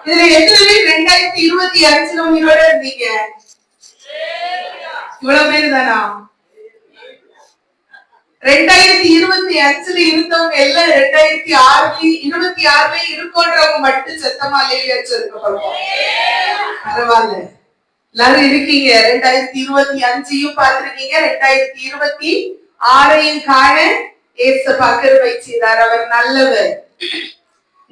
இதுல எத்தனை பேர் 2025 உயிரோட இருந்தீங்க? இவ்வளவு பேர் தானா? 2025 இருந்தவங்க எல்லாம் 2026 இருக்கோன்றவங்க மட்டும் சத்தமா லேலியா சொல்லுங்க. பரவாயில்ல, எல்லாரும் இருக்கீங்க. 2025 பார்த்திருக்கீங்க, 2026 காண ஏசப்பா கிருபை செய்தார். அவர் நல்லவர்,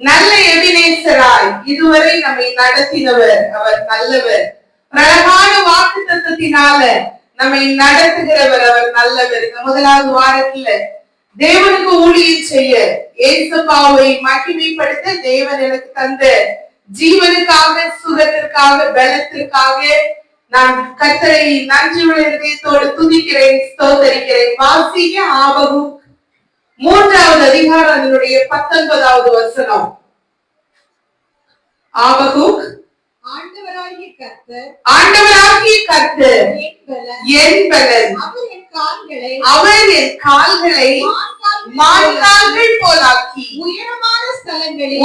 நல்ல எபினேசராய் இதுவரை நம்மை நடத்தினவர். அவர் நல்லவர். அழகான வாக்கு தத்தத்தினால நம்மை நடத்துகிறவர். அவர் நல்லவர். முதலாவது வாரத்துல தேவனுக்கு ஊழியம் செய்ய, ஏசப்பாவை மகிமைப்படுத்த தேவன் எனக்கு தந்த ஜீவனுக்காக, சுகத்திற்காக, பலத்திற்காக நான் கர்த்தரை நன்றியுள்ள இதயத்தோடு துதிக்கிறேன், ஸ்தோத்தரிக்கிறேன். வாசிக்க ஆபகுக் 3வது அதிகாரம் அதனுடைய 19வது வசனம். ஆபகுக் ஆண்டவராகிய கர்த்தர் என் பலன், அவர் என் கால்களை மான்கால்கள் போலாக்கி உயரமான ஸ்தலங்களில்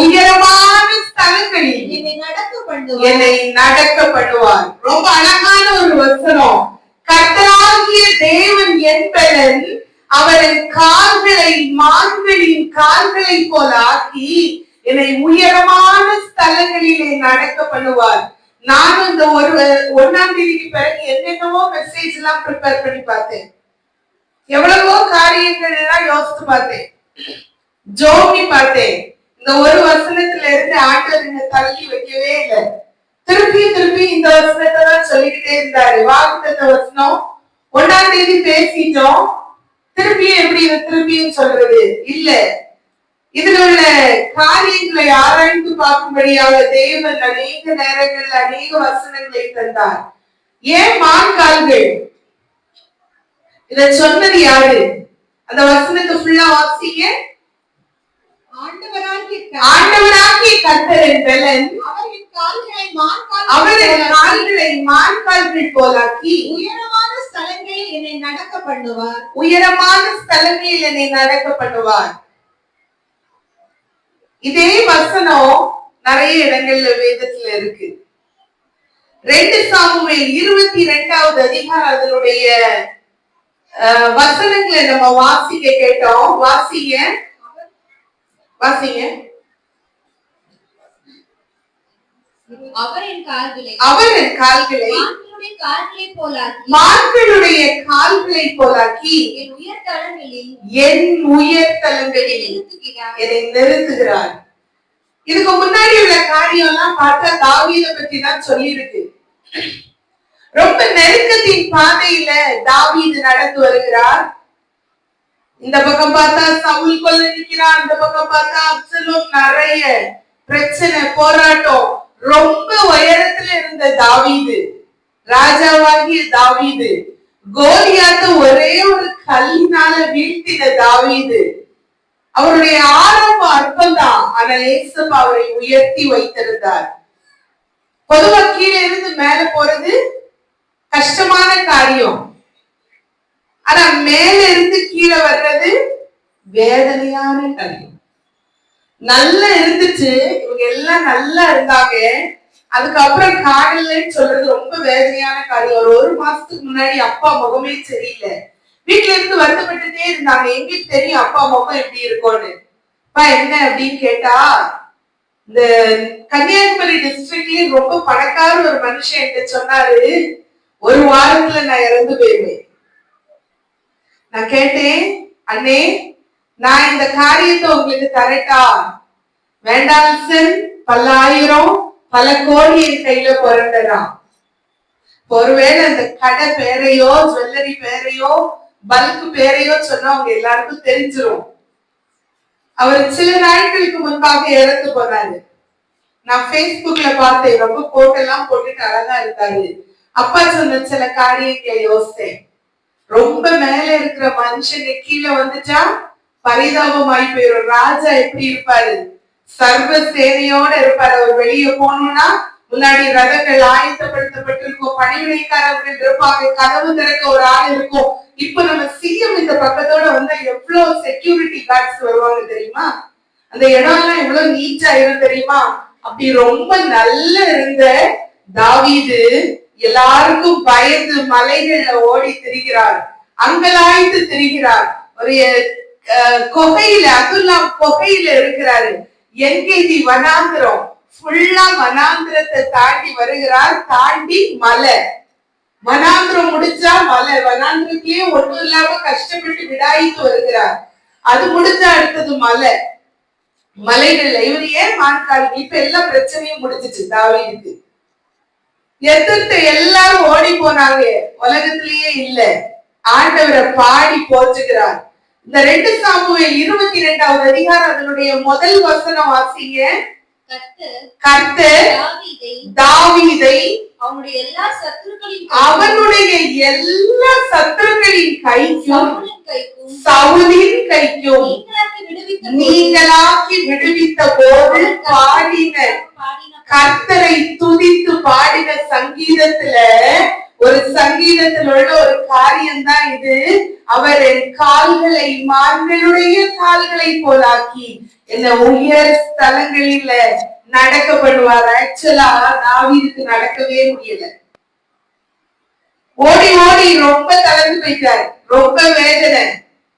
என்னை நடக்க பண்ணுவார். ரொம்ப அழகான ஒரு வசனம். கர்த்தராகிய தேவன் என் பலன், அவர் என் கால்களை மான்களின் கால்களை போலாக்கி என்னை உயரமான ஸ்தலங்களிலே நடக்க பண்ணுவார். நானும் இந்த 1ஆம் தேதிக்கு பிறகு என்னென்னவோ மெசேஜ் எல்லாம் ப்ரிப்பேர் பண்ணி பார்த்தேன். எவ்வளவோ காரியங்கள் எல்லாம் யோசித்து பார்த்தேன், ஜோமி பார்த்தேன். இந்த ஒரு வசனத்துல இருந்து ஆண்டவர் என்ன தள்ளி வைக்கவே இல்லை. திருப்பி இந்த வசனத்தை தான் சொல்லிக்கிட்டே இருந்தாரு. வாக்குத்தத்த வசனம் 1ஆம் தேதி பேசிட்டோம், திருப்பியும் சொல்றது இல்ல. இதுல உள்ள காரியங்களை ஆராய்ந்து பார்க்கும்படியாக தேவன் அநேக நேரங்கள் அநேக வசனங்களை தந்தார். ஏன் மான்கால்கள்? இத சொன்னது யாரு? அந்த வசனத்தை ஃபுல்லா வாசிங்க. ஆண்டவராகிய கர்த்தரின் பலன், அவர் என் கால்களை மான்கால்கள் போலாக்கி உயரமான ஸ்தலங்களில் என்னை நடக்க பண்ணுவார். உயரமான ஸ்தலங்களில் என்னை நடக்க பண்ணுவார். இதே வசனம் நிறைய இடங்கள்ல வேதத்துல இருக்கு. 2 சாமுவேல் 22வது அதிகாரம் அதனுடைய வசனங்களை நம்ம வாசிக்க கேட்டோம். வாசிங்க. அவர் என் கால்களை மான்களுடைய கால்களை போலாக்கி என் உயர்தலங்களில் என்னை நிறுத்துகிறார். இதுக்கு முன்னாடி உள்ள காரியம் எல்லாம் பார்த்தா தாவீதை பற்றி தான் சொல்லி இருக்கு. ரொம்ப நெருக்கத்தின் பாதையில தாவீது நடந்து வருகிறார். இந்த பக்கம் பார்த்தா சவுல் கொல்ல நிற்கிறான், அந்த பக்கம் பார்த்தா அப்சலோம். நிறைய பிரச்சனை, போராட்டம். ரொம்ப உயரத்துல இருந்த தாவீது, ராஜாவாகிய தாவீது, கோலியாத்த ஒரே ஒரு கல்லினால வீழ்த்தின தாவீது. அவருடைய ஆரம்ப அற்பம்தான், ஆனால் ஏசப்பா அவரை உயர்த்தி வைத்திருந்தார். பொதுவா கீழே இருந்து மேல போறது கஷ்டமான காரியம், ஆனா மேல இருந்து கீழே வர்றது வேதனையான காரியம். நல்லா இருந்துச்சு, இவங்க எல்லாம் நல்லா இருந்தாங்க, அதுக்கப்புறம் காணலன்னு சொல்றது ரொம்ப வேதனையான காரியம். ஒரு மாசத்துக்கு முன்னாடி அப்பா முகமே சரியில்லை, வீட்டுல இருந்து வருத்தப்பட்டுட்டே இருந்தாங்க. எங்களுக்கு தெரியும் அப்பா முகம் எப்படி இருக்கும்னு. அப்பா என்ன அப்படின்னு கேட்டா, இந்த கன்னியாகுமரி டிஸ்ட்ரிக்ட்லயே ரொம்ப பணக்கார ஒரு மனுஷன் என்கிட்ட சொன்னாரு, ஒரு வாரத்துல நான் இறந்து போயிருவேன். நான் கேட்டேன், அண்ணே நான் இந்த காரியத்தை உங்களுக்கு தரட்டா? வேண்டாம் சார், பல ஆயிரம் பல கோடி என் கையில புரண்டதான். ஒருவேளை அந்த கடை பேரையோ ஜுவல்லரி பேரையோ பல்க் பேரையோ சொன்னா அவங்க எல்லாருக்கும் தெரிஞ்சிரும். அவர் சில நாட்களுக்கு முன்பாக இறந்து போனாரு. நான் Facebookல பார்த்தேன், ரொம்ப கோட்டெல்லாம் போட்டுட்டு அழகா இருக்காரு. அப்பா சொன்ன சில காரியங்களை யோசித்தேன். ரொம்ப மேல இருக்கிற மனுஷன் கீழே வந்துட்டா பரிதாபமாய் போயிடும். ராஜா எப்படி இருப்பாரு? சர்வ சேனையோட இருப்பாரு. அவர் வெளியே போகணும்னா முன்னாடி ரதங்கள் ஆயத்தப்படுத்தப்பட்டிருக்கும், பணிவிடைக்காரர்கள் இருப்பாங்க, கதவு திறக்க ஒரு ஆள் இருக்கும். இப்ப நம்ம சிஎம் இந்த பக்கத்தோட வந்து எவ்வளவு செக்யூரிட்டி கார்ட்ஸ் வருவாங்க தெரியுமா? அந்த இடம் எல்லாம் எவ்வளவு நீட்டா ஆயிரும் தெரியுமா? அப்படி ரொம்ப நல்ல இருந்த தாவீது எல்லாருக்கும் பயந்து மலைகள்ல ஓடி திரிகிறார், அங்கலாய்த்து திரிகிறார். ஒரு கொகையில, அதுல்லாம் கொகையில இருக்கிறாரு. என்கேதி வனாந்திரம், ஃபுல்லா வனாந்திரத்தை தாண்டி வருகிறார். தாண்டி மலை, வனாந்திரம் முடிஞ்சா மலை, வனாந்திரத்திலேயே ஒண்ணும் இல்லாம கஷ்டப்பட்டு விடாயிட்டு வருகிறார். அது முடிஞ்சா அடுத்தது மலை, மலைகள்ல இவர் ஏன் மான்கால். இப்ப எல்லா பிரச்சனையும் முடிஞ்சிச்சு தாவீதுக்கு. எதிர்த்து எல்லாரும் ஓடி போனாங்க, உலகத்திலேயே இல்ல. ஆண்டவரை பாடி போற்றுகிறார். இந்த 2 சாமுவேல் 22வது அதிகாரம் அதனுடைய முதல் வசனம் வாசிங்க. கர்த்தர் தாவீதை அவனுடைய எல்லா சத்துருக்களின் கைக்கும் சவுலின் கைக்கும் நீங்களாக்கி விடுவித்த போது பாடின, கர்த்தரை துதித்து பாடின சங்கீதத்துல ஒரு சங்கீதத்தில் உள்ள ஒரு காரியம் தான் இது. அவர் என் கால்களை மான்களுடைய கால்களை போலாக்கி என்ன உயர் ஸ்தலங்களில நடக்க பண்ணுவார். ஆக்சுவலா தாவீதுக்கு நடக்கவே முடியல. ஓடி ஓடி ரொம்ப தளர்ந்து போயிட்டார். ரொம்ப வேதனை.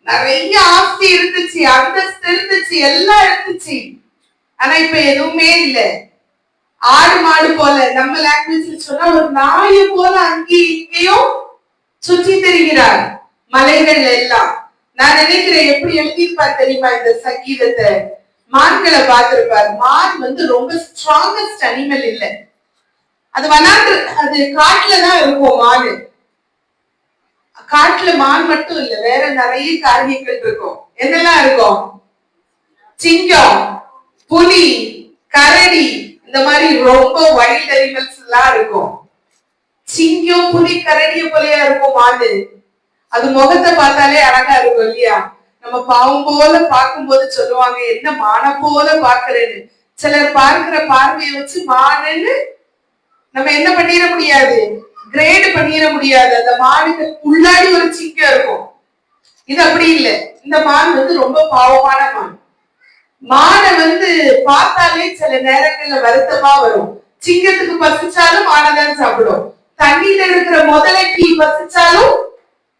நிறைய ஆஸ்தி இருந்துச்சு, அந்தஸ்து இருந்துச்சு, எல்லாம் இருந்துச்சு. ஆனா இப்ப எதுவுமே இல்லை. ஆடு மாடு போல, நம்ம லாங்குவேஜ்ல சொன்னா ஒரு நாய போல அங்கேயும் இங்கேயும் சுற்றி திரிகிறார் மலைகள் எல்லாம். நான் நினைக்கிறேன் எப்படி எழுதியிருப்பார் தெரியுமா இந்த சங்கீதத்தை? மான்களை பார்த்திருப்பார். மான் ரொம்ப ஸ்ட்ராங்கஸ்ட் அனிமல் இல்ல, அது அது காட்டுலதான் இருக்கும். மானு காட்டுல மான் மட்டும் இல்ல, வேற நிறைய காரியங்கள் இருக்கும். என்னெல்லாம் இருக்கும்? சிங்கம், புலி, கரடி, இந்த மாதிரி ரொம்ப வைல்ட் அனிமல்ஸ் எல்லாம் இருக்கும். சிங்கம், புலி, கரடிய போலயா இருக்கும் மாடு. அது முகத்தை பார்த்தாலே அழகா இருக்கும் இல்லையா? நம்ம பாவம் போல பார்க்கும் போது சொல்லுவாங்க, என்ன மான போல பாக்குறேன்னு. சிலர் பார்க்கிற பார்வையை வச்சு மானுன்னு நம்ம என்ன பண்ணிட முடியாது, கிரேடு பண்ணிட முடியாது. அந்த மானுக்கு உள்ளாடி ஒரு சிங்கம் இருக்கும். இது அப்படி இல்லை. இந்த மான் ரொம்ப பாவமான மான். மானை பார்த்தாலே சில நேரங்கள்ல வருத்தமா வரும். சிங்கத்துக்கு பசிச்சாலும் மானைதான் சாப்பிடும். தண்ணியில இருக்கிற முதலைக்கு பசிச்சாலும்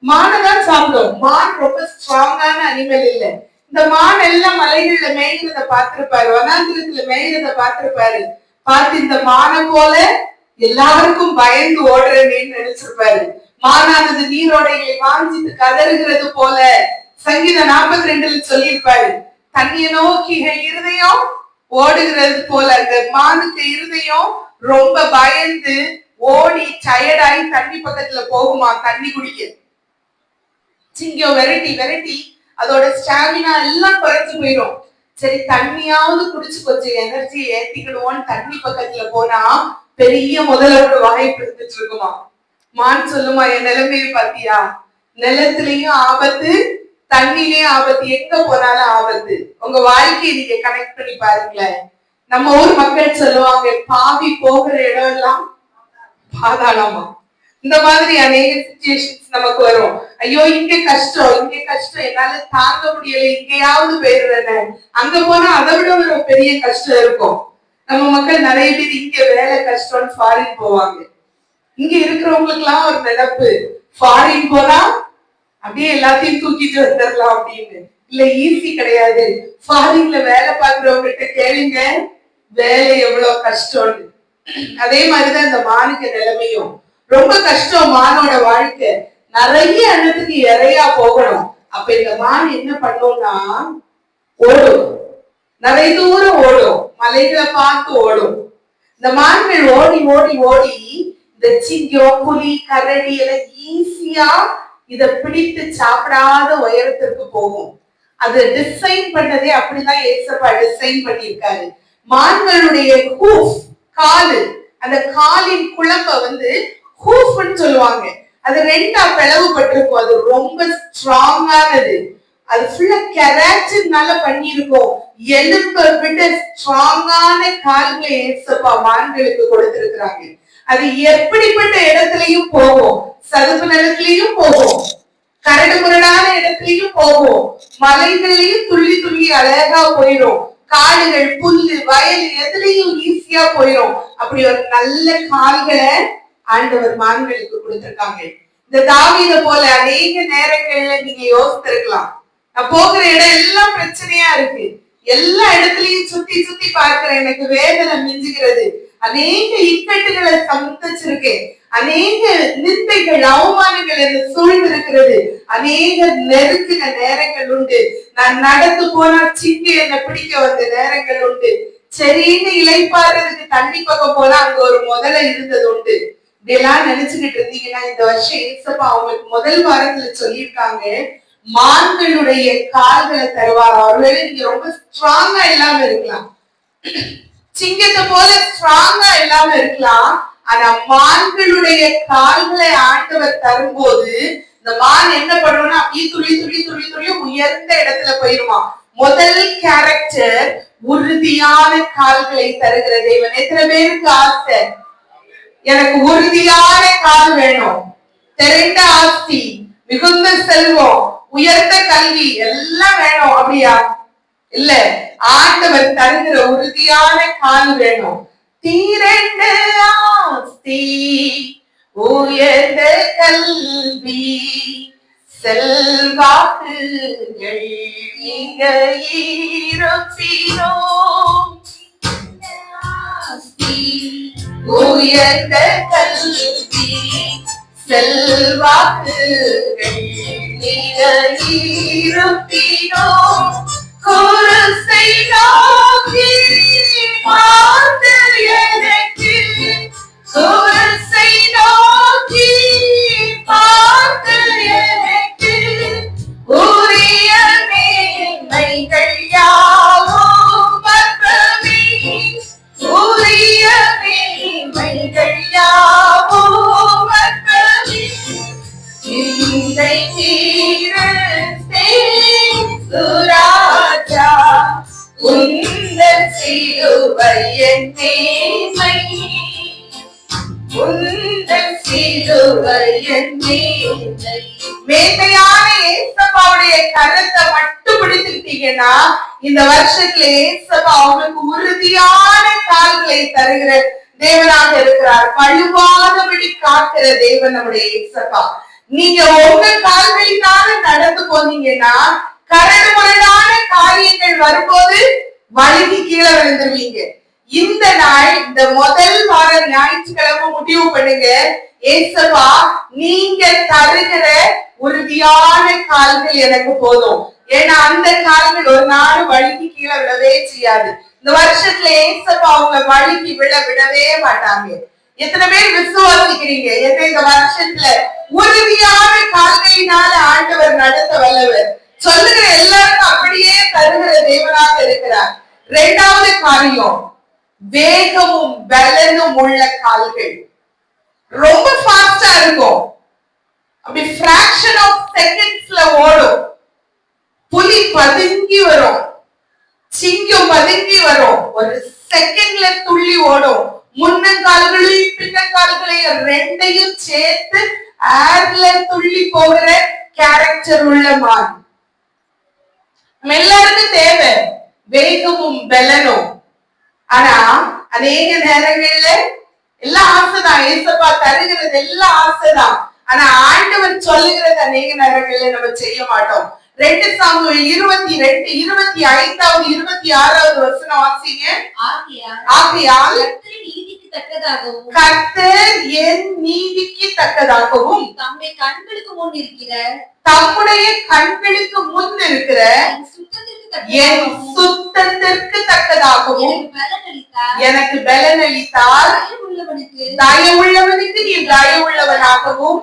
மானைதான் சாப்பிடும். மான் ரொம்ப ஸ்ட்ராங்கான அனிமல் இல்ல. இந்த மான் எல்லாம் மலைகள்ல மேய்கிறத பார்த்திருப்பாரு, வனாந்திரத்துல மேய்கிறத பார்த்திருப்பாரு. பார்த்து இந்த மானை போல எல்லாருக்கும் பயந்து ஓடுறேன்னு நினைச்சிருப்பாரு. மானானது நீரோடைகளை வாஞ்சித்து கதறுகிறது போல சங்கீதம் 42ல சொல்லியிருப்பாரு. தண்ணிய நோக்கி இருதயம் ஓடுகிறது போல அந்த மானுக்கு இருதயம் ரொம்ப பயந்து ஓடி டயர்டாயி தண்ணி பக்கத்துல போகுமா தண்ணி குடிக்க. சிங்கம் விரட்டி விரட்டி அதோட ஸ்டாமினா எல்லாம் குறைஞ்சு போயிடும். சரி தண்ணியாவது குடிச்சு கொஞ்சம் எனர்ஜி ஏத்திக்கிடுவோன்னு தண்ணி பக்கத்துல போனா பெரிய முதலோட வாய்ப்பு இருந்துட்டு இருக்குமா. மான் சொல்லுமா, என் நிலைமையை பாத்தியா, நிலத்திலையும் ஆபத்து, தண்ணிலையும் ஆபத்து, எங்க போனாலும் ஆபத்து. உங்க வாழ்க்கையை நீங்க கனெக்ட் பண்ணி பாருங்களேன். நம்ம ஊர் மக்கள் சொல்லுவாங்க, பாவி போகிற இடம் எல்லாம் பாதாளமா. இந்த மாதிரி அநேக சிச்சுவேஷன்ஸ் நமக்கு வரும். ஐயோ இங்க கஷ்டம், இங்க கஷ்டம், என்னால தாங்க முடியல, இங்கேயாவது போயிடுறேன். அங்க போனா அதை விட ஒரு பெரிய கஷ்டம் இருக்கும். நம்ம மக்கள் நிறைய பேர் இங்க வேலை கஷ்டம்னு ஃபாரின் போவாங்க. இங்க இருக்கிறவங்களுக்கு எல்லாம் ஒரு நினைப்பு, ஃபாரின் போனா அப்படியே எல்லாத்தையும் தூக்கிட்டு வந்துடலாம் அப்படின்னு. இல்ல, ஈஸி கிடையாது. ஃபாரின்ல வேலை பார்க்கிறவங்க கிட்ட கேளுங்க வேலை எவ்வளவு கஷ்டம்னு. அதே மாதிரிதான் இந்த மானுக்கு நிலைமையும் ரொம்ப கஷ்டம். மானோட வாழ்க்கை நிறைய இடத்துக்கு இறையா போகணும். அப்ப இந்த மான் என்ன பண்ணும்னா ஓடும், நிறைய தூரம் ஓடும், மலைகளை பார்த்து ஓடும். இந்த மான்கள் ஓடி ஓடி ஓடி இந்த சிங்கம், புலி, கரடி எல்லாம் ஈஸியா இத பிடித்து சாப்பிடாத உயரத்திற்கு போகும். அது டிசைன் பண்ணதே அப்படிதான் ஏசப்பா டிசைன் பண்ணியிருக்காரு. மான்களுடைய ஹூஃப், காலு, அந்த காலின் குழம்ப ஹூஃப்னு சொல்லுவாங்க. அது ரெண்டா பிளவுபட்டிருக்கும். அது ரொம்ப ஸ்ட்ராங்கானது. அது ஃபுல்லா கெராட்டினால பண்ணிருக்கோம். எலும்பை விட ஸ்ட்ராங்கான கால்களை ஏசப்பா மான்களுக்கு கொடுத்திருக்கிறாங்க. அது எப்படிப்பட்ட இடத்துலயும் போகும், சதுப்பு நிலத்திலையும் போகும், கரடு முரடான இடத்துலயும் போகும், மலைகள்லயும் துள்ளி துள்ளி அழகா போயிடும், காடுகள், புல்லு, வயல் எதுலயும் ஈஸியா போயிடும். அப்படி ஒரு நல்ல கால்களை ஆண்டவர் மான்களுக்கு கொடுத்திருக்காங்க. இந்த தாவீதை போல அநேக நேரங்கள்ல நீங்க யோசித்திருக்கலாம், நான் போகிற இடம் எல்லாம் பிரச்சனையா இருக்கு, எல்லா இடத்துலயும் சுத்தி சுத்தி பார்க்கிறேன், எனக்கு வேதனை மிஞ்சுகிறது, அநேக இக்கட்டுகளை சந்திச்சிருக்கேன், அநேக நிந்தைகள், அவமானங்கள் என்ன சூழ்ந்திருக்கிறது, அநேக நெருக்கின நேரங்கள் உண்டு, நான் நடந்து போனா சிங்கு என்ன பிடிக்க வந்த நேரங்கள் உண்டு, சரின்னு இளைப்பாறதுக்கு தண்ணி பக்கம் போனா அங்க ஒரு முதல்ல இருந்தது உண்டு. இதெல்லாம் நினைச்சுக்கிட்டு இருந்தீங்கன்னா இந்த வருஷம் ஏசப்பா அவங்களுக்கு முதல் வாரத்துல சொல்லியிருக்காங்க, மான்களுடைய கால்களை தருவார். ஒருவேளை நீங்க ரொம்ப ஸ்ட்ராங்கா இல்லாம இருக்கலாம், சிங்கத்தை போல ஸ்ட்ராங்கா இல்லாம இருக்கலாம், ஆனா மான்களுடைய கால்களை ஆண்டவர் தரும்போது இந்த மான் என்ன பண்ணுவோம்னா அப்படியே துளி துளி துளி துளி உயர்ந்த இடத்துல போயிருமா. முதல் கேரக்டர் உறுதியான கால்களை தருகிற தேவன். எத்தனை பேருக்கு ஆசை, எனக்கு உறுதியான கால் வேணும், தெரிந்த ஆஸ்தி, மிகுந்த செல்வம், உயர்ந்த கல்வி எல்லாம் வேணும் அப்படியா? இல்ல, ஆண்டவர் தருகிற உறுதியான கால் வேணும். தீரண்ட ஆஸ்தி, உயர்ந்த கல்வி, செல்வாக்குகள் இங்க இருப்பினோ, உயர்ந்த கல்வி, செல்வாக்குகள் இங்க இருப்பினோ, குருசை நோக்கி பார்த்து எனக்கு, குருசை நோக்கி பார்த்து எனக்கு, உரிய மேன்மைகள் யாவும் பற்பமே, உரிய மேன்மைகள் யாவும் பற்பமே, சிந்தை தீர சுராஜா உந்தன் சிலுவை என் மேன்மை, உந்தன் சிலுவை என் மேன்மை. மேன்மையான ஏசப்பாவுடைய கரத்தை மட்டும் பிடித்துக்கிட்டீங்கன்னா இந்த வருஷத்துல ஏசப்பா அவங்களுக்கு உறுதியான கால்களை தருகிற தேவனாக இருக்கிறார். வலுவாதபடி காக்கிற தேவன் நம்முடைய ஏசப்பா. நீங்க உங்க கால்களினால நடந்து போனீங்கன்னா கரடு முரடான காரியங்கள் வரும்போது வழுகி கீழே விழுந்துருவீங்க. இந்த நாள், இந்த முதல் வார ஞாயிற்றுக்கிழமை முடிவு பண்ணுங்க, ஏசப்பா நீங்க தருகிற உறுதியான கால்கள் எனக்கு போதும். ஏன்னா அந்த கால்கள் ஒரு நாள் வழுகி கீழே விழவே செய்யாது. இந்த வருஷத்துல ஏசப்பா அவங்க வழுகி விடவே மாட்டாங்க. எத்தனை பேர் விசுவாசிக்கிறீங்க? இந்த வருஷத்துல உறுதியான கால்களினால ஆண்டவர் நடத்த வல்லவர். சொல்லுகிற எல்லாருக்கும் அப்படியே தருகிற தேவனாக இருக்கிறார். இரண்டாவது காரியம், வேகமும் பலனும் உள்ள கால்கள். ரொம்ப ஃபாஸ்டா இருக்கும், அப்படி fraction of secondsல ஓடும். புலி பதுங்கி வரும், சிங்கம் பதுங்கி வரும், ஒரு செகண்ட்ல துள்ளி ஓடும். முன்னங்கால்களையும் பின்னங்கால்களையும் ரெண்டையும் சேர்த்து ஏர்ல துள்ளி போகிற கேரக்டர் உள்ள மான். எல்லாருக்கும் தேவை வேகமும் பலனும். ஆனா அநேக நேரங்கள்ல எல்லாம் ஆசைதான், ஏசப்பா தருகிறது எல்லாம் ஆசைதான். ஆனா ஆண்டவர் சொல்லுகிறது அநேக நேரங்கள்ல நம்ம செய்ய மாட்டோம். 2 சாமுவேல் 22:25 26 வசனம் வாசிங்க. ஆகையால் கர்த்தர் என் நீதிக்கு தக்கதாகவும் தம்முடைய கண்களுக்கு முன் இருக்கிற என் சுத்தத்திற்கு தக்கதாகவும் எனக்கு பலன் அளித்தார். தயவுள்ளவனுக்கு நீர் தயவுள்ளவனாகவும்,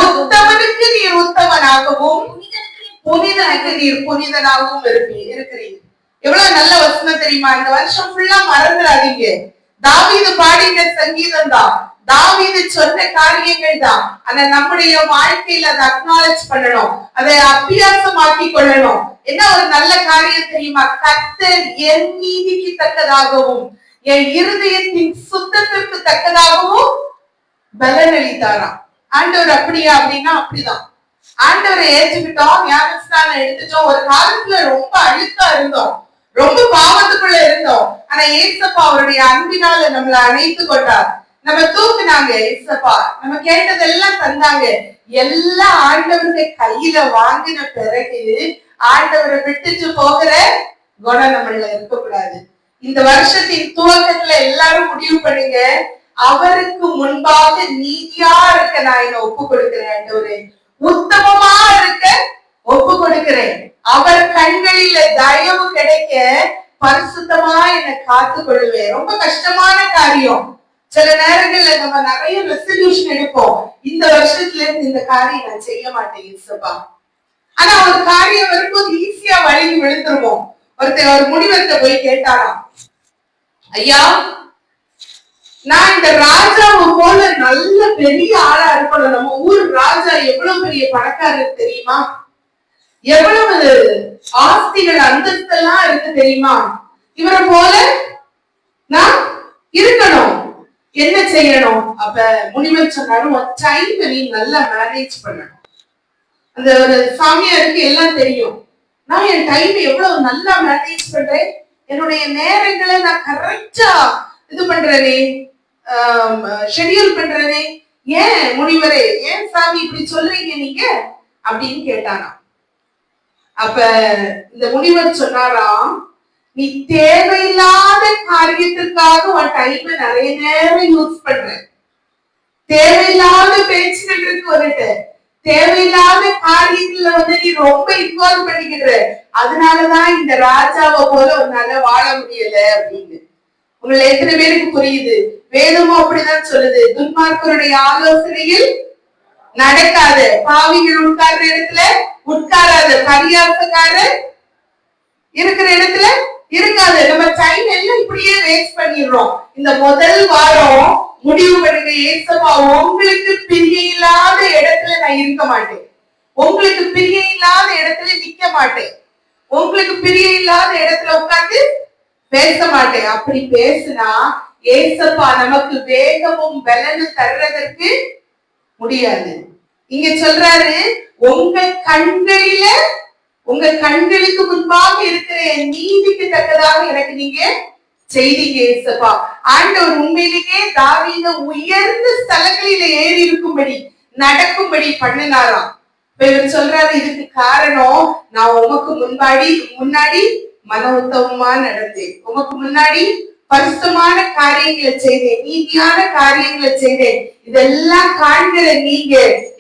உத்தமனுக்கு நீர் உத்தமனாகவும், புனிதனுக்கு நீர் புனிதனாகவும் இருக்கிறீர். எவ்வளவு நல்ல வசனம் தெரியுமா? இந்த வருஷம் ஃபுல்லா மறந்துடாதீங்க. தாவீது பாடின சங்கீதம் தான், தாவீது சொன்ன காரியங்கள் தான். ஆனா நம்முடைய வாழ்க்கையில அதை அக்னாலேஜ் பண்ணணும், அதை அபியாசமாக்கி கொள்ளணும். என்ன ஒரு நல்ல காரியம் தெரியுமா? கர்த்தர் என் நீதிக்கு தக்கதாகவும் என் இருதயத்தின் சுத்தத்திற்கு தக்கதாகவும் பலன் அளித்தாராம். ஆண்டவர் அப்படியா? அப்படின்னா அப்படிதான். ஆண்டவரை ஏற்றுக்கிட்டோம், ஞானஸ்நானம் எடுத்துட்டோம். ஒரு காலத்துல ரொம்ப அழுக்கா இருந்தோம், ரொம்ப பாவத்துக்குள்ள இருந்தோம். ஆனா ஏசப்பா அவருடைய அன்பினால நம்மளை அணைத்து கொண்டார். நம்ம தூக்குனாங்க ஏசப்பா, நம்ம கேட்டதெல்லாம் தந்தாங்க. எல்லாம் ஆண்டவருடைய கையில வாங்கின பிறகு ஆண்டவரை விட்டுட்டு போகிற குணம் நம்மள இருக்கக்கூடாது. இந்த வருஷத்தின் துவக்கத்துல எல்லாரும் முடிவு பண்ணுங்க, அவருக்கு முன்பாக நீதியா இருக்க நான் என்ன ஒப்பு கொடுக்கிறேன் ஆண்டவரே, உத்தமமா இருக்க ஒப்பு கொடுக்கிறேன். அவர் கண்களில தயவு கிடைக்க பரிசுத்தமா என்னை காத்து கொள்ளுவேன். ரொம்ப கஷ்டமான காரியம். சில நேரங்கள்ல நம்ம நிறைய ரெசல்யூஷன் எடுப்போம், இந்த வருஷத்துல இருந்து இந்த காரியம் நான் செய்ய மாட்டேன் இயேசுப்பா. ஆனா ஒரு காரியம் வரும்போது ஈஸியா வழங்கி விழுந்துருவோம். ஒருத்தர் ஒரு முனிவர்கிட்ட போய் கேட்டாராம், ஐயா நான் இந்த ராஜாவை போல நல்ல பெரிய ஆளா இருக்கணும். நம்ம ஊர் ராஜா எவ்வளவு பெரிய பணக்காரர் தெரியுமா, எவ்வளவு ஆஸ்திகள் அந்தஸ்தெல்லாம் இருக்கு தெரியுமா, இவரை போல நான் இருக்கணும், என்ன செய்யணும்? அப்ப முனிவர் சொன்னாரு, டைம் நீ நல்லா மேனேஜ் பண்ணணும். அந்த ஒரு சாமியாருக்கு எல்லாம் தெரியும், நான் என் டைம் எவ்வளவு நல்லா மேனேஜ் பண்றேன், என்னுடைய நேரங்களை நான் கரெக்டா இது பண்றேனே, ஷெட்யூல் பண்றேனே. ஏன் முனிவரே, ஏன் சாமி இப்படி சொல்றீங்க நீங்க அப்படின்னு கேட்டானா. அப்ப இந்த முனிவர் சொன்னாராம், நீ தேவையில்லாத காரியத்திற்காக உன் டைம் நிறைய நேரம் யூஸ் பண்ற, தேவையில்லாத பேச்சுகளுக்கு வந்துட்டு தேவையில்லாத காரியத்துல நீ ரொம்ப இன்வால்வ் பண்ணிக்கிற, அதனாலதான் இந்த ராஜாவை போல உன்னால வாழ முடியல அப்படின்னு. உங்களை எத்தனை பேருக்கு புரியுது? வேதமும் அப்படிதான் சொல்லுது, துன்மார்க்கருடைய ஆலோசனையில் நடக்காத, பாவிகள் உட்கார்ற இடத்துல உட்காராத, பரியாசக்காரர் இருக்கிற இடத்துல இருக்காது. நம்ம டைம் எல்லாம் இப்படியே வேஸ்ட் பண்ணிடுறோம். இந்த முதல் வாரம் முடிவு பண்ணுங்க, ஏசப்பா உங்களுக்கு பிரிய இல்லாத இடத்துல நான் இருக்க மாட்டேன், உங்களுக்கு பிரிய இல்லாத இடத்துல நிக்க மாட்டேன், உங்களுக்கு பிரிய இல்லாத இடத்துல உட்கார்ந்து பேச மாட்டேன். அப்படி பேசினா ஏசப்பா நமக்கு வேகமும் பலனும் தர்றதற்கு முடியாது. இங்க சொல்றாரு, உங்க கண்களில, உங்க கண்களுக்கு முன்பாக இருக்கிற நீதிக்கு தக்கதாக எனக்கு நீங்க செய்தீங்க ஏசப்பா. ஆண்டவர் உண்மையிலேயே தாவீதை உயர்ந்த ஸ்தலங்களில ஏறி இருக்கும்படி நடக்கும்படி பண்ணினாராம். இப்ப இவர் சொல்றாரு, இதுக்கு காரணம் நான் உமக்கு முன்னாடி மன உத்தமமா நடந்தேன், உமக்கு முன்னாடி பரிசுத்தமான காரியங்களை செய்தேன், நீதியான காரியங்களை செய்தேன், இதெல்லாம் காண்கிற நீங்க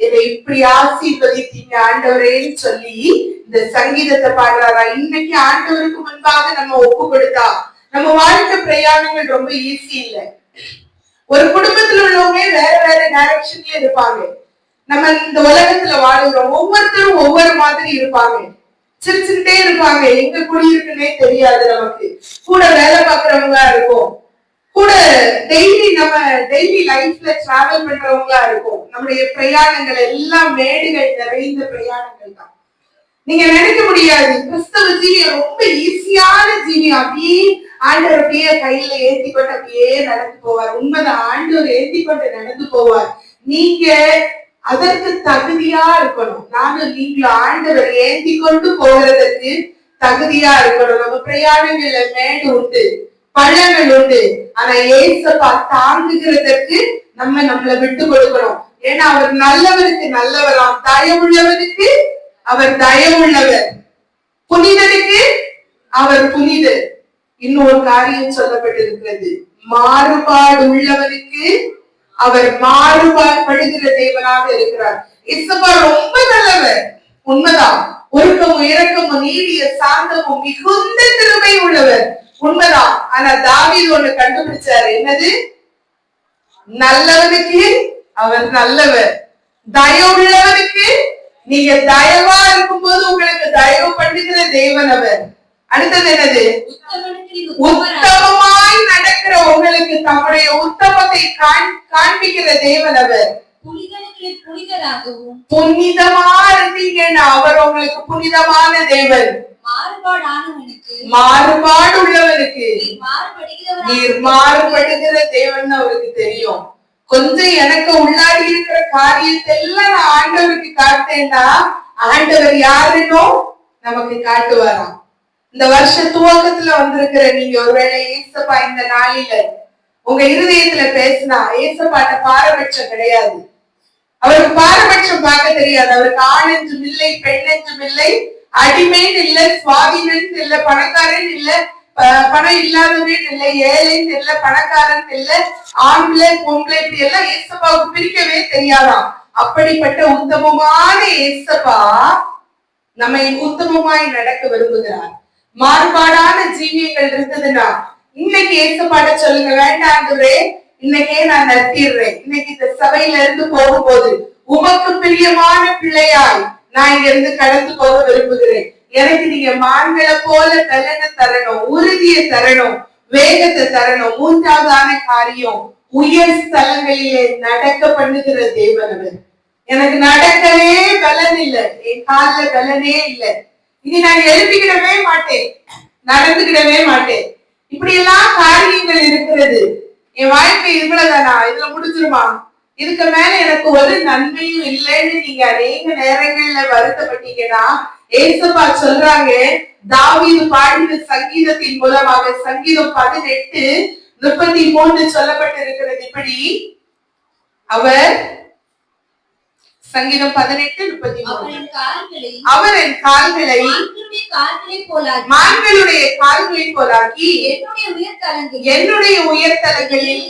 என்னை இப்படி ஆசீர்வதித்தீங்க ஆண்டவரேன்னு சொல்லி இந்த சங்கீதத்தை பாடுறாரா. இன்னைக்கு ஆண்டவருக்கு முன்பாக நம்ம ஒப்பு கொடுத்தா நம்ம வாழ்க்கை பிரயாணங்கள் ரொம்ப ஈஸி இல்லை. ஒரு குடும்பத்துல உள்ளவங்க வேற வேற டைரக்ஷன்ல இருப்பாங்க. நம்ம இந்த உலகத்துல வாழ்கிறோம், ஒவ்வொருத்தரும் ஒவ்வொரு மாதிரி இருப்பாங்க, சிரிச்சுக்கிட்டே இருப்பாங்க, எங்க குடியிருக்குன்னே தெரியாது, நமக்கு கூட வேலை பார்க்கறவங்களா இருக்கும், கூட டெய்லி லைஃப்ல டிராவல் பண்றவங்களா இருக்கும். நம்முடைய பிரயாணங்கள் எல்லாம் மேடுகள் நிறைந்த பிரயாணங்கள் தான். நீங்க நினைக்க முடியாது, கிறிஸ்தவ ஜீவி ரொம்ப ஈஸியான ஜீவி, அப்படியே ஆண்டவர் அப்படியே கையில ஏத்தி கொண்டு அப்படியே நடந்து போவார். உண்மைதான், ஆண்டவர் ஏத்தி கொண்டு நடந்து போவார். நீங்க அதற்கு தகுதியா இருக்கணும். நானும் நீங்களும் ஆண்டவர் ஏந்தி கொண்டு போகிறதுக்கு தகுதியா இருக்கணும். நம்ம பிரயாணங்கள்ல மேடு உண்டு, பள்ளங்கள் உண்டு, ஆனா ஏசப்பா தாங்குகிறதற்கு நம்மளை விட்டு கொடுக்கணும். ஏன்னா அவர் நல்லவருக்கு நல்லவராம், தயவுள்ளவருக்கு அவர் தயவுள்ளவர், புனிதனுக்கு அவர் புனிதர். இன்னொரு காரியம் சொல்லப்பட்டிருக்கிறது, மாறுபாடு உள்ளவருக்கு அவர் மாறுபாடுபடுகிற தேவனாக இருக்கிறார். இயேசுவா ரொம்ப நல்லவர், உண்மைதான். ஒழுக்கமும் இரக்கமும் நீடிய சாந்தமும் மிகுந்த திறமை உள்ளவர், உண்மைதான். ஆனா தாவீது ஒண்ணு கண்டுபிடிச்சாரு, என்னது? நல்லவனுக்கு அவர் நல்லவர், தயவுள்ளவனுக்கு நீங்க தயவா இருக்கும்போது உங்களுக்கு தயவு பண்ணுகிற தேவன் அவர். அடுத்தது என்னது? உத்தமமாய் நடக்கிற உங்களுக்கு தம்முடைய உத்தமத்தை காண்பிக்கிற தேவன் அவர். புனிதமா இருந்தீங்கன்னா அவர் உங்களுக்கு புனிதமான தேவன். மாறுபாடு உள்ளவருக்கு நீர் மாறுபடுகிற தேவன் அவருக்கு தெரியும். கொஞ்சம் எனக்கு உள்ளாடி இருக்கிற காரியத்தை எல்லாம் நான் ஆண்டவருக்கு காட்டேன்னா ஆண்டவர் யாருன்னோ நமக்கு காட்டுவாராம். இந்த வருஷ துவக்கத்துல வந்திருக்கிற நீங்க ஒருவேளை ஏசப்பா இந்த நாளில உங்க இருதயத்துல பேசினா, ஏசப்பாட்ட பாரபட்சம் கிடையாது. அவருக்கு பாரபட்சம் பார்க்க தெரியாது. அவருக்கு ஆண் என்றும் இல்லை, பெண் என்றும் இல்லை, அடிமைன்னு இல்ல, சுவாதீனன் இல்ல, பணக்காரன் இல்ல, பணம் இல்லாதவன் இல்ல, ஏழைன்னு இல்ல, பணக்காரன் இல்ல, ஆண்களை பொம்பளை இப்படி எல்லாம் ஏசப்பாவுக்கு பிரிக்கவே தெரியாதாம். அப்படிப்பட்ட உத்தமமான ஏசப்பா நம்மை உத்தமமாய் நடக்க விரும்புகிறார். மாறுபாடான ஜீவியங்கள் இருக்குதுன்னா இன்னைக்கு ஏசப்பாட சொல்லுங்க, வேண்டாண்டே இன்னைக்கே நான் நடத்திடுறேன். இன்னைக்கு இந்த சபையில இருந்து போகும்போது உமக்கு பிரியமான பிள்ளையாய் நான் இங்க இருந்து கடந்து போக விரும்புகிறேன். எனக்கு நீங்க மான்களை போல பலனை தரணும், உறுதியை தரணும், வேகத்தை தரணும். மூன்றாவதான காரியம், உயர் ஸ்தலங்களிலே நடக்க பண்ணுகிற தேவன் அவர். எனக்கு நடக்கவே பலன் இல்லை, என் கால்ல பலனே இல்லை, இனி நான் எழுப்பிக்கிடவே மாட்டேன், நடந்துக்கிடவே மாட்டேன், இப்படி எல்லாம் காரியங்கள் இருக்கிறது. என் வாழ்க்கை இவ்வளவுதானா, இதுல முடிஞ்சிருமா, இதுக்கு மேல எனக்கு ஒரு நன்மையும் இல்லைன்னு நீங்க அநேக நேரங்கள்ல வருத்தப்பட்டீங்கன்னா, ஏசப்பா சொல்றாங்க, தாவீது பாடின சங்கீதத்தின் மூலமாக சங்கீதம் 18:33 சொல்லப்பட்டிருக்கிறது. இப்படி அவர் சங்கீதம் 18:33 அவர் என் கால்களை மான்களுடைய கால்களை போலாக்கி என்னுடைய உயர்தலங்களில்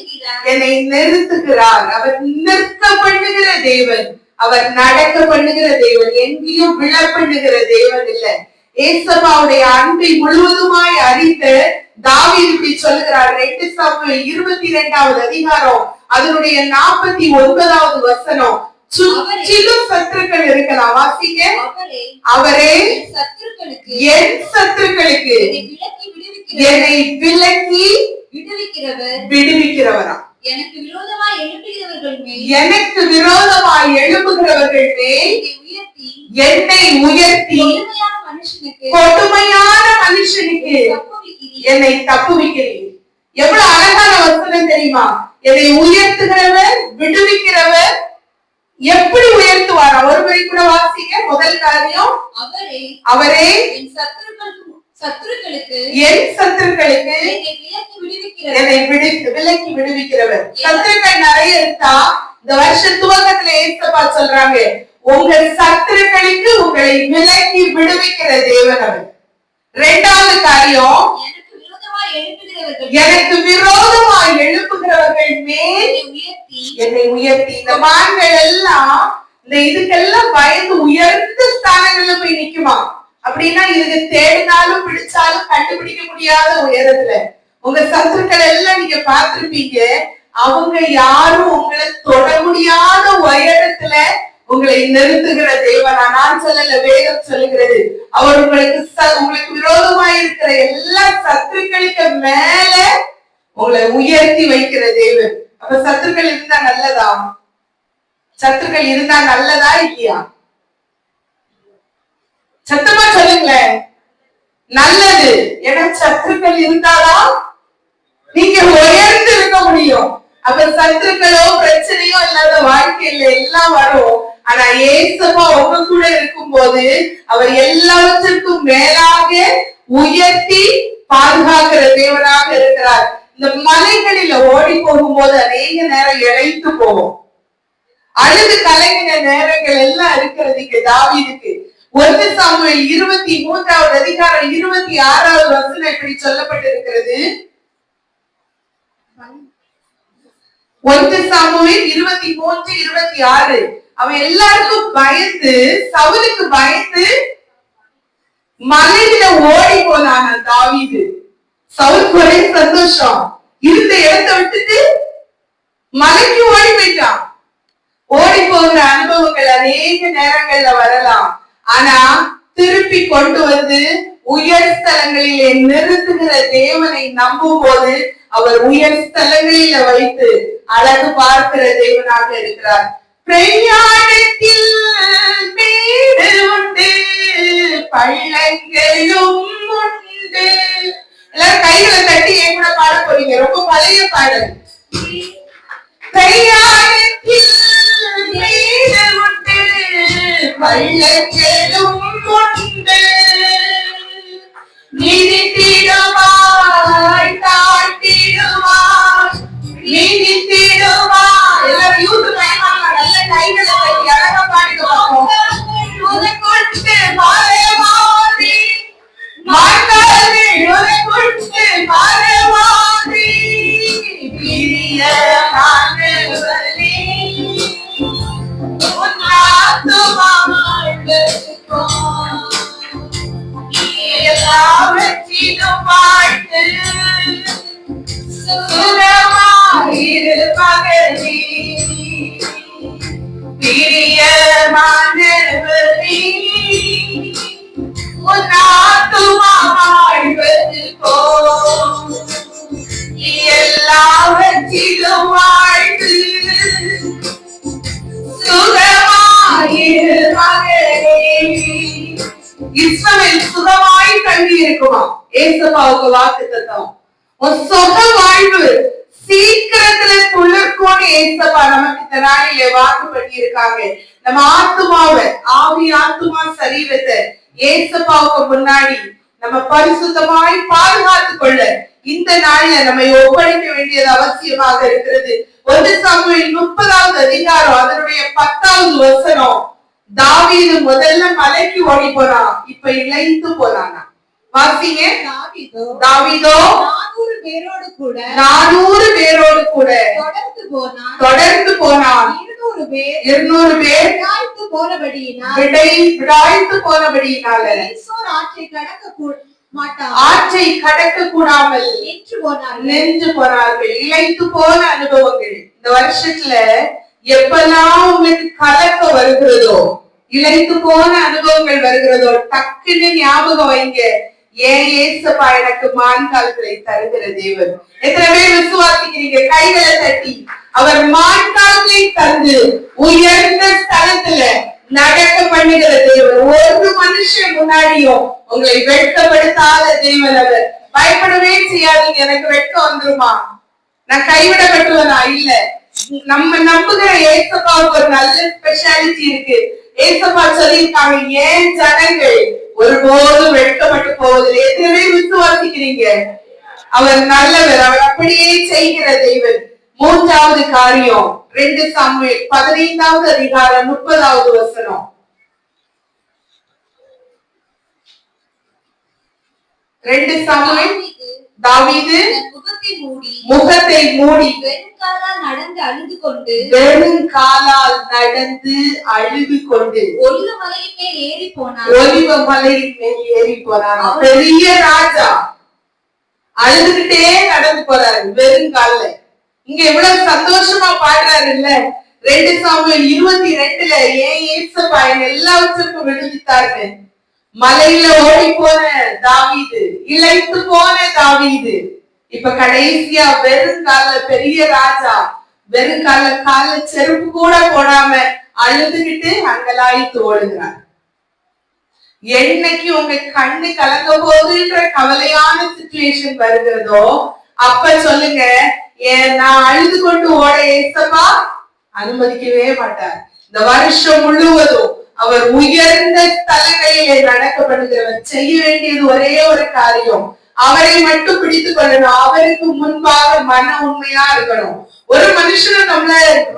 என்னை நிறுத்துகிறார். அவர் நிறுத்த பண்ணுகிற தேவன், அவர் நடக்க பண்ணுகிற தேவன், எங்கேயும் விழ பண்ணுகிற தேவன் இல்ல. ஏசப்பாவுடைய அன்பை முழுவதுமாய் அறிந்த தாவீது இப்படி சொல்லுகிறார். 2 சாமுவேல் 22வது அதிகாரம் அதனுடைய 49வது வசனம். சுற்றிலும் சத்துருக்கள் இருக்கலாம், வாசிங்க. அவரே என் சத்துருக்களுக்கு என்னை விலக்கி விடுவிக்கிறவரா. எனக்கு விரோதமாய் எழுப்புகிறவர்கள் மேல் என்னை உயர்த்தி கொடுமையான மனுஷனுக்கு என்னை தப்புவிக்கிறீர். எவ்வளவு அழகான வசனம் தெரியுமா? என்னை உயர்த்துகிறவர், விடுவிக்கிறவர். எப்படி உயர்த்துவாரா? ஒருவரை கூட வாசிங்க. முதல் காரியம், அவரே என் சத்துருக்களுக்கு என்னை விலக்கி விடுவிக்கிறவர். சத்துருக்கள் நிறைய இருந்தா இந்த வருஷ துவக்கத்துல ஏசப்பா சொல்றாங்க, உங்கள் சத்துருக்களுக்கு உங்களை விலக்கி விடுவிக்கிற தேவன் அவர். இரண்டாவது காரியம், எனக்கு விரோதமாய் எழுப்புகிறவர்கள் மேல் என்னை உயர்த்தி. இந்த மான்கள் எல்லாம் இந்த இதுக்கெல்லாம் பயந்து உயர்ந்த ஸ்தானங்கள்ல போய் நிக்குமா? அப்படின்னா இதுக்கு தேடினாலும் பிடிச்சாலும் கண்டுபிடிக்க முடியாத உயரத்துல. உங்க சத்துருக்கள் எல்லாம் நீங்க பார்த்திருப்பீங்க, அவங்க யாரும் உங்களை தொட முடியாத உயரத்துல உங்களை நிறுத்துகிற தேவனா. நான் சொல்லல, வேதம் சொல்லுகிறது. அவர் உங்களுக்கு விரோதமாய் இருக்கிற எல்லா சத்துருக்களுக்கு மேல உங்களை உயர்த்தி வைக்கிற தேவன். அப்ப சத்துருக்கள் இருந்தா நல்லதா? சத்துருக்கள் இருந்தா நல்லதா இல்லையா? சத்தமா சொல்லுங்களேன். நல்லது. ஏன்னா சத்துருக்கள் இருந்தாதான் நீங்க உயர்ந்து இருக்க முடியும். அப்ப சத்துருக்களோ பிரச்சனையோ இல்லாத வாழ்க்கையில எல்லாம் வரும். ஆனா ஏசப்பா உங்க கூட இருக்கும் போது அவர் எல்லாவற்றிற்கும் மேலாக உயர்த்தி பாதுகாக்கிற தேவனாக இருக்கிறார். இந்த மலைகளில ஓடி போகும்போது அநேக நேரம் இழைத்து போவோம், அழுது கலங்கின நேரங்கள் எல்லாம் இருக்கிறது. இங்க தாவீதுக்கு 1 சாமுவேல் 23வது அதிகாரம் 26வது வசனம் இப்படி சொல்லப்பட்டிருக்கிறது. 1 சாமுவேல் 23:26 அவன் எல்லாருக்கும் பயந்து, சவுலுக்கு பயந்து மலையில ஓடி போனான தாவீது. சவுலுக்கு ஒரே சந்தோஷம், இருந்த இடத்தை விட்டுட்டு மலைக்கு ஓடி போயிட்டான். ஓடி போகிற அனுபவங்கள் அநேக நேரங்கள்ல வரலாம். ஆனா திருப்பி கொண்டு வந்து உயர் ஸ்தலங்களிலே நிறுத்துகிற தேவனை நம்பும் போது அவர் உயர் ஸ்தலங்களில வைத்து அழகு பார்க்கிற தேவனாக இருக்கிறார். பிரயாணத்தில் வீடு உண்டு, பள்ளங்களும் உண்டு. எல்லாரும் கைகளை தட்டி என் கூட பாட போறீங்க. ரொம்ப பழைய பாடல். பிரயாணத்தில் வீடு உண்டு, பள்ளங்களும் உண்டு, நீதித்திடுவாய், தாழ்த்திடுவாய், நீதித்திடுவாய். எல்லாரும் யூத் டைமாங்க நல்ல கைகளை தட்டி அழகா பாடிட்டு வரோம். உனக்குட்டு மறைவாதி, மக்களை உனக்குட்டு மறைவாதி, பிரியமானவரே, உன் ஆத்துமாய் வெறுப்பாய். எல்லாவற்றிலும் வாழ்த்து, சுகமாயிரு மகனே, பிரியமானவரே, உன் ஆத்துமாய் வெறுப்பாய். எல்லாவற்றிலும் வாழ்த்து, சுகமாயிரு மகனே. இஸ்ரவேல் சுகமாய் தங்கி இருக்குமா? ஏசப்பாவுக்கு வாக்குத்தத்தம். உன் சுக வாழ்வு சீக்கிரத்துல துளிர்க்கும்னு ஏசப்பா நமக்கு இந்த நாளிலே வாக்கு பண்ணி இருக்காங்க. நம்ம ஆத்துமாவை, ஆவி ஆத்துமா சரீரத்தை ஏசப்பாவுக்கு முன்னாடி நம்ம பரிசுத்தமாய் பாதுகாத்து கொள்ள இந்த நாள்ல நம்ம ஒப்படைக்க வேண்டியது அவசியமாக இருக்கிறது. 1 சாமுவேல் 30வது அதிகாரம் அதனுடைய 10வது வசனம். தாவீது முதல்ல மலைக்கு ஓடி போனான், இப்ப இளைத்து போனானா? வாசிங்க. தாவீதோ 400 பேரோடு கூட தொடர்ந்து போனான். 200 பேர் விடாய்த்து போனபடியினால ஆற்றை கடக்க கூடாமல் நின்று போனார்கள். இளைத்து போன அனுபவங்கள் இந்த வருஷத்துல எப்பெல்லாம் உங்களுக்கு கலக்க வருகிறதோ, இளைத்து போன அனுபவங்கள் வருகிறதோ, டக்குன்னு ஞாபகம் வைங்க, ஏன் ஏசப்பா எனக்கு மான்கால்களை தருகிற தேவன். எத்தனை பேர் விசுவாசிக்கிறீங்க? கைகளை தட்டி. அவர் மான்கால்களை தந்து உயர்ந்த ஸ்தலத்துல நடக்க பண்ணுகிற தேவன். ஒரு மனுஷன் முன்னாடியும் உங்களை வெட்கப்படுத்தாத தேவன் அவர். பயப்படவே செய்யாதீங்க. எனக்கு வெட்கம் வந்துருமா, நான் கைவிடப்பட்டுவனா? இல்ல. நம்ம நம்புகிற ஏசப்பாவுக்கு ஒரு நல்ல ஸ்பெஷாலிட்டி இருக்கு. ஏசப்பா சொல்லியிருக்காங்க, ஏன் ஜனங்கள் ஒருபோதும் வெட்கப்பட்டு போவதில்லை. எத்தனை விசுவாசிக்கிறீங்க? அவர் நல்லவர், அவர் அப்படியே செய்கிற தெய்வன். 3வது காரியம் 2 சாமுவேல் 15வது அதிகாரம் 30வது வசனம். 2 சாமுவேல். தாவீது முகத்தை மூடி வெறுங்காலால் நடந்து அழுது கொண்டு ஒலிவ மலையின் மேல் ஏறி போனார். பெரிய ராஜா அழுதுகிட்டே நடந்து போறாரு வெறுங்கால. இங்க எவ்வளவு சந்தோஷமா பாடுறாரு இல்ல? 2 சாமுவேல் 22ல ஏன் ஏசப்பா எல்லாவற்றுக்கும் விடுவித்தாரு. மலையில ஓடி போன தாவீது, இளைத்து போன தாவீது, இப்ப கடைசியா வெறுங்கால பெரிய ராஜா வெறுங்கால கால செருப்பு கூட போடாம அழுதுகிட்டு அங்கலாய்த்து ஓடுகிறார். என்னைக்கு உங்க கண்ணு கலங்க போகுதுன்ற கவலையான சிச்சுவேஷன் வருகிறதோ அப்ப சொல்லுங்க, நான் அழுது கொண்டு ஓட ஏசப்பா அனுமதிக்கவே மாட்டார். இந்த வருஷம் முழுவதும் அவர் உயர்ந்த ஸ்தலங்களிலே நடக்கப்படுகிறவர். செய்ய வேண்டியது ஒரே ஒரு காரியம், அவரை மட்டும் பிடித்துக் கொள்ளணும். அவருக்கு முன்பாக மன உண்மையா இருக்கணும். ஒரு மனுஷனும் நம்மள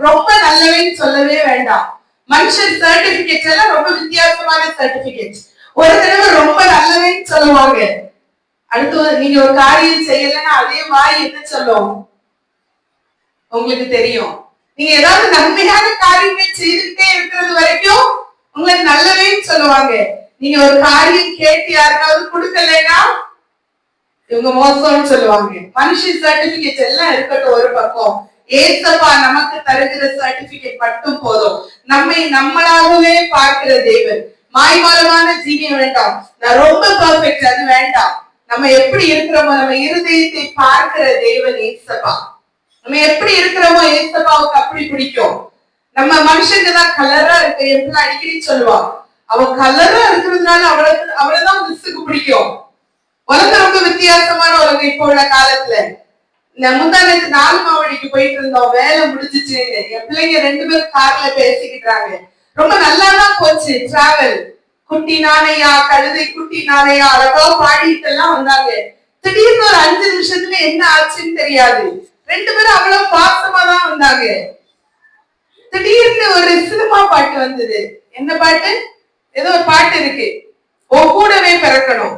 ரொம்ப நல்லவேன்னு சொல்லவே வேண்டாம். மனுஷன் சர்டிபிகேட்ஸ் எல்லாம் ரொம்ப வித்தியாசமான சர்டிபிகேட்ஸ். ஒரு தடவை ரொம்ப நல்லவேன்னு சொல்லுவாங்க, அடுத்து நீங்க ஒரு காரியம் செய்யலன்னா அதே வாய் என்ன சொல்லும் உங்களுக்கு தெரியும். நீங்க ஏதாவது நன்மையான காரியங்கள் செய்துட்டே இருக்கிறது வரைக்கும் உங்களுக்கு நல்லவேன்னு சொல்லுவாங்க. நீங்க ஒரு காரியம் கேட்டு யாருக்காவது கொடுக்கலைன்னா இவங்க மோசம்னு சொல்லுவாங்க. மனுஷன் சர்டிபிகேட் எல்லாம் இருக்கட்டும் ஒரு பக்கம், ஏசப்பா நமக்கு தருகிற சர்டிபிகேட் மட்டும் போதும். நம்மை நம்மளாகவே பார்க்கிற தேவன். மாய்மாலமான ஜீவியம் வேண்டாம், நான் ரொம்ப பெர்ஃபெக்ட், அது வேண்டாம். நம்ம எப்படி இருக்கிறோமோ, நம்ம இருதயத்தை பார்க்கிற தேவன் ஏசப்பா. நம்ம எப்படி இருக்கிறோமோ ஏசப்பாவுக்கு அப்படி பிடிக்கும். நம்ம மனுஷங்க தான் கலரா இருக்கு, எப்படி அடிக்கடி சொல்லுவான், அவ கலரா இருக்கிறதுனால அவளைதான் மிஸ்ஸுக்கு பிடிக்கும். உலகம் ரொம்ப வித்தியாசமான உலகம் இப்ப உள்ள காலத்துல. முந்தானத்து 4 மாவடிக்கு போயிட்டு இருந்தோம், வேலை முடிஞ்சிச்சு. என் பிள்ளைங்க 2 பேரும் கார்ல பேசிக்கிட்டாங்க. ரொம்ப நல்லாதான் போச்சு டிராவல். குட்டி நானையா, கழுதை குட்டி நானையா, அழகா பாடிட்டு எல்லாம் ஒரு 5 நிமிஷத்துல என்ன ஆச்சுன்னு தெரியாது. 2 பேரும் அவ்வளவு பாசமா தான் வந்தாங்க. திடீர்னு ஒரு சினிமா பாட்டு வந்தது. என்ன பாட்டு? ஏதோ ஒரு பாட்டு இருக்கு, உன் கூடவே பிறக்கணும்.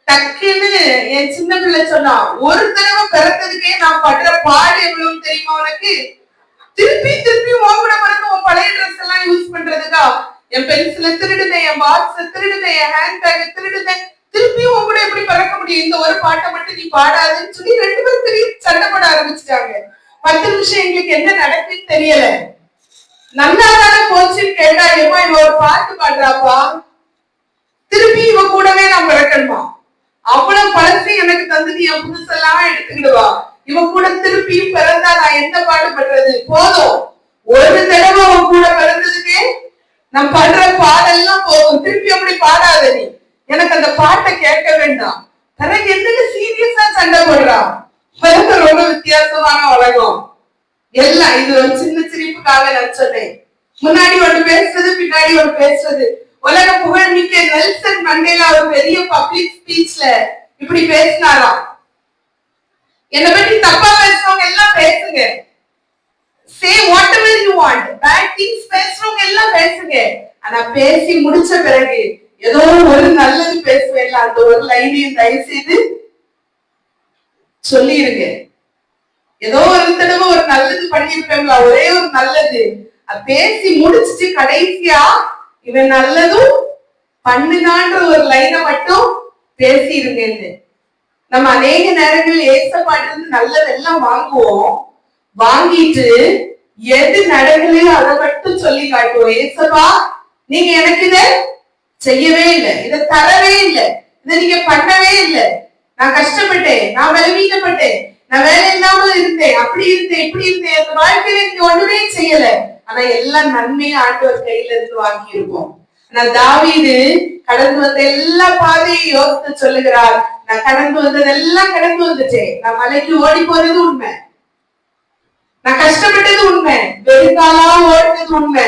டக்குன்னு என் சின்ன பிள்ளை சொன்னா, ஒரு தடவை பிறந்ததுக்கே நான் படுற பாடு எவ்வளவு தெரியுமா உனக்கு? திருப்பி திருப்பி உன் கூட பிறந்து உன் பழைய ட்ரெஸ் எல்லாம் யூஸ் பண்றதுக்கா? என் பென்சிலை திருடுனேன், என் பாக்ஸ திருடுனேன், என் ஹேண்ட் பேக்கை திருடுனேன், திருப்பி உன் கூட எப்படி பிறக்க முடியும்? இந்த ஒரு பாட்டை மட்டும் நீ பாடாதுன்னு சொல்லி 2 பேரும் திருப்பி சண்டை போட ஆரம்பிச்சிட்டாங்க. 10 நிமிஷம் எங்களுக்கு என்ன நடக்குன்னு தெரியல. நல்லா தானே போச்சுன்னு கேட்டா, ஏமா இவ ஒரு பாட்டு பாடுறாப்பா, திருப்பி இவ கூடவே நான் பிறக்கணுமா? அவ்வளவு பழசு எனக்கு தந்துட்டு என் புதுசெல்லாம் எடுத்துக்கிடுவா. இவ கூட திருப்பியும் பிறந்தா நான் என்ன பாடுபடுறது? போதும், ஒரு தடவை அவன் கூட பிறந்ததுக்கு நான் படுற பாடெல்லாம் போதும், திருப்பி அப்படி பாடாத நீ, எனக்கு அந்த பாட்டை கேட்க வேண்டாம். பிறகு என்னன்னு சீரியஸா சண்டை போடுறா. பிறகு ரொம்ப வித்தியாசமான உலகம் எல்லாம். இது ஒரு சின்ன சிரிப்புக்காக நான் சொன்னேன். முன்னாடி ஒன்று பேசுறது, பின்னாடி ஒன்று பேசுறது. உலக புகழ்மிக்க நெல்சன் மண்டேலா ஒரு பெரிய பப்ளிக் ஸ்பீச்ல இப்படி பேசினாராம், என்னை பற்றி தப்பா பேசுறவங்க எல்லாம் பேசுங்க, say whatever you want, bad things பேசுறவங்க எல்லாம் பேசுங்க, ஆனா பேசி முடிச்ச பிறகு ஏதோ ஒரு நல்லது பேசுவேன், அந்த ஒரு லைனையும் தயவு செய்து சொல்லிருங்க. ஏதோ ஒரு தடவை ஒரு நல்லது பண்ணிருப்பேங்களா, ஒரே ஒரு நல்லது, பேசி முடிச்சுட்டு கடைசியா இவன் நல்லதும் பண்ணுனான்ற ஒரு லைனை மட்டும் பேசிருங்கன்னு. நம்ம அநேக நேரங்கள் ஏசப்பாட்டு நல்லதெல்லாம் வாங்குவோம், வாங்கிட்டு எது நடக்கலையோ அதை மட்டும் சொல்லி காட்டுவோம். ஏசப்பா நீங்க எனக்கு இத செய்யவே இல்லை, இதை தரவே இல்லை, இதை நீங்க பண்ணவே இல்லை, நான் கஷ்டப்பட்டேன், நான் பலவீனப்பட்டேன், நான் வேலை இல்லாம இருந்தேன், அப்படி இருந்தேன், இப்படி இருந்தேன், அந்த வாழ்க்கையில நீங்க ஒண்ணுமே செய்யல, ஆனா எல்லாம் நன்மையா ஆண்டவர் கையில இருந்து வாங்கி இருப்போம். ஆனா தாவீது கடந்து வந்த எல்லா பாதையை யோசித்து சொல்லுகிறார், நான் கடந்து வந்ததெல்லாம் கடந்து வந்துட்டேன், நான் மலைக்கு ஓடி போறது உண்மை, நான் கஷ்டப்பட்டது உண்மை, வெறுக்காலா ஓடுனது உண்மை,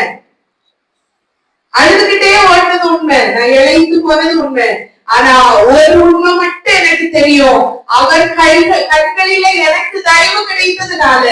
அழுதுகிட்டே ஓடுனது உண்மை, நான் இழைத்து போனது உண்மை, ஆனா ஒரு உண்மை மட்டும் எனக்கு தெரியும், அவர் கண்களில எனக்கு தயவு கிடைத்ததுனால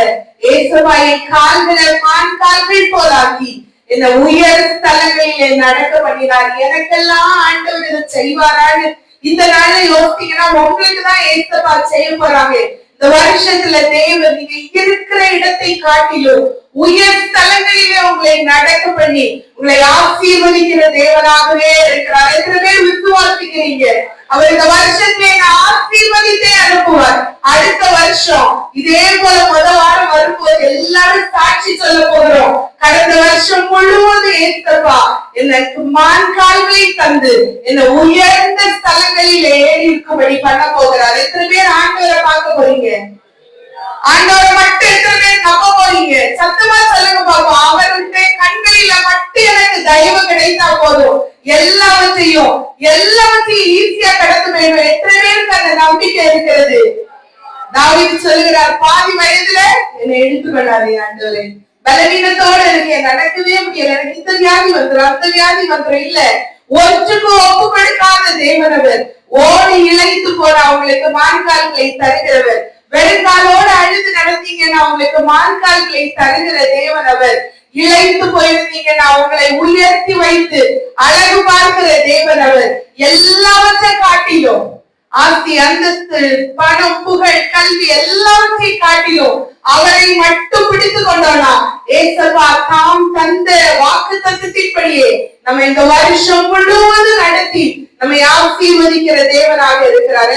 ஏசப்பாயை கால்களை மான் கால்கள் போலாக்கி இந்த உயர் ஸ்தலங்களிலே நடக்க பண்ணினார். எனக்கெல்லாம் ஆண்டவர் இதை செய்வாரான்னு இந்த நாள்ல யோசித்தீங்கன்னா உங்களுக்கு தான் ஏசப்பா செய்ய போறாங்க. இந்த வருஷத்துல தேவன் நீங்க இருக்கிற இடத்தை காட்டிலும் உயர் ஸ்தலங்களிலே உங்களை நடக்க பண்ணி உங்களை ஆசீர்வதிக்கிற தேவனாகவே இருக்கிறார். எத்தனை பேர் விசுவாசிக்கிறீங்க? அவர் இந்த வருஷத்திலே ஆசீர்வதித்தே அனுப்புவார். அடுத்த வருஷம் இதே போல முதல் வாரம் வரும்போது எல்லாரும் சாட்சி சொல்ல போகிறோம், கடந்த வருஷம் முழுவதும் ஏசப்பா எனக்கு மான் கால்களை தந்து என்ன உயர்ந்த ஸ்தலங்களில் ஏறி இருக்கும்படி பண்ண போகிறார். எத்தனை பேர் ஆண்டவரை பார்க்க போறீங்க? ஆண்டவரை மட்டும் எத்தனை பேர் நம்ப போறீங்க? சத்தமா சொல்லுங்க பாப்போம். அவருடைய கண்களில மட்டும் எனக்கு தயவு கிடைத்தா போதும், எல்லாவற்றையும் ஈஸியா கடந்து போயிடும். எத்தனை பேருக்கு அந்த நம்பிக்கை இருக்கிறது? தாவீது சொல்லுகிறார், பாதி வயதுல என்னை எடுத்துக்கொள்ளாதே ஆண்டவரே, பலவீனத்தோட இருக்கேன், நடக்கவே முடியல, எனக்கு இந்த வியாதி வந்துடும் அந்த வியாதி வந்துடும், இல்ல ஒற்றுக்கு ஒப்பு கொடுக்காத தேவனவர், ஓடி இழைத்து போற அவங்களுக்கு மான்கால்களை தருகிறவர், வெறுங்காலோடு அழுது நடந்தீங்கன்னா அவங்களுக்கு மான்கால்களை தருகிற தேவனவர், இழைத்து போயிருந்தீங்கன்னா உங்களை உயர்த்தி வைத்து அழகு பார்க்கிற தேவனவர், எல்லாவற்றை காட்டிலும் ஆஸ்தி அந்தஸ்து பணம் புகழ் கல்வி எல்லாவற்றை காட்டிலும் அவரை மட்டும் பிடித்து கொண்டோனா ஏசப்பா தாம் தந்த வாக்கு தத்துவத்தின்படியே நம்ம இந்த வருஷம் முழுவதும் நடத்தி நம்மை ஆசீர்வதிக்கிற தேவனாக இருக்கிறார்.